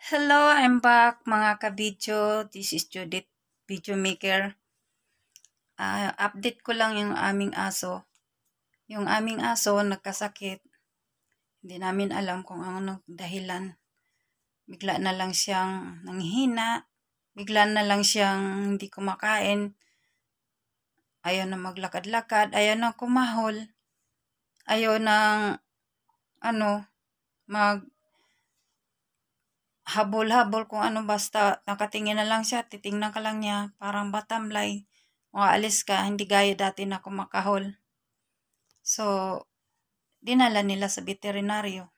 Hello, I'm back mga kabidyo. This is Judith, video maker. Update ko lang yung aming aso. Yung aming aso nagkasakit. Hindi namin alam kung ano dahilan. Bigla na lang siyang nanghina. Bigla na lang siyang hindi kumakain. Ayaw na maglakad-lakad. Ayaw na kumahol. Ayaw na habol-habol kung ano, basta nakatingin na lang siya, titingnan ka lang niya, parang batamlay. Kung aalis ka, hindi gaya dati na kumakahol. So, dinala nila sa veterinaryo.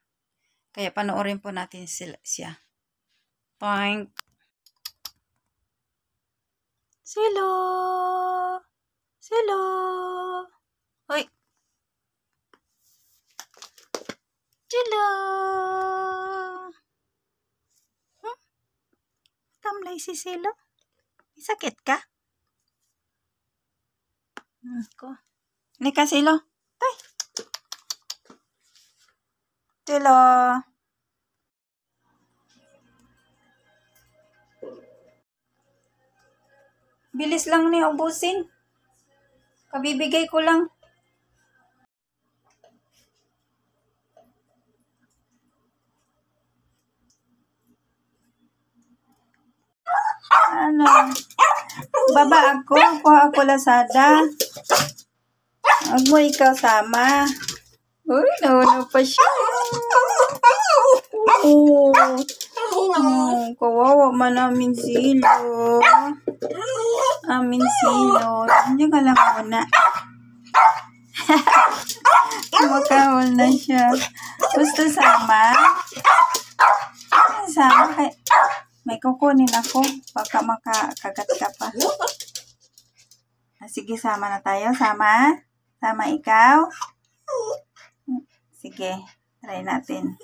Kaya panoorin po natin siya. Toink! Silo! Silo! Hoy! Silo! Tamlay si Silo? May sakit ka? Hindi ka, Silo? Tay! Silo! Bilis lang ni ubusin. Kabibigay ko lang. Baba ako. Kuha ako Lazada. Huwag mo ikaw sama. Uy, nauna pa siya. Kawawa man namin Silo. Amin Silo. Hindi ka lang muna. Makahol na siya. Gusto sama? Sama kay... May kukunin ako. Baka makakagat ka pa. Sige, sama na tayo. Sama? Sama ikaw? Sige, try natin.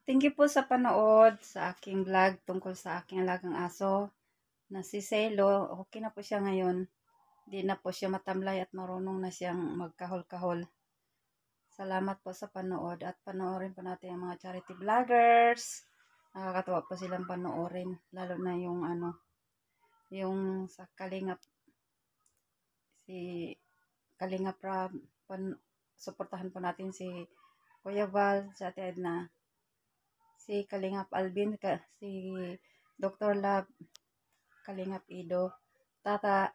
Thank you po sa panood sa aking vlog tungkol sa aking alagang aso na si Silo. Okay na po siya ngayon. Hindi na po siya matamlay at marunong na siyang magkahol-kahol. Salamat po sa panood at panoorin po natin ang mga charity vloggers. Nakakatuwa po silang panoorin. Lalo na yung yung sa Kalingap. Si Kalingap Rob. Suportahan po natin si Kuya Val, si Ate Edna. Si Kalingap Alvin, si Dr. Love, Kalingap Ido, Tata,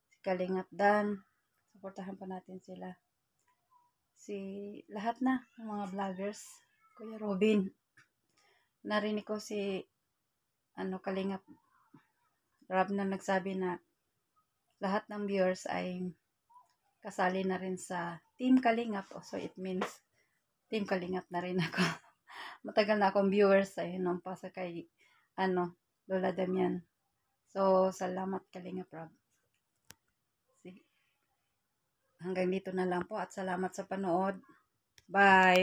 si Kalingap Dan. Suportahan po natin sila. Lahat na ng mga vloggers. Kuya Robin. Narinig ko si Kalingap Rob na nagsabi na lahat ng viewers ay kasali na rin sa Team Kalingap. So it means Team Kalingap na rin ako. Matagal na akong viewers ay pa sa kay Lola Damian. So salamat Kalingap Rob. Sige. Hanggang dito na lang po at salamat sa panood. Bye.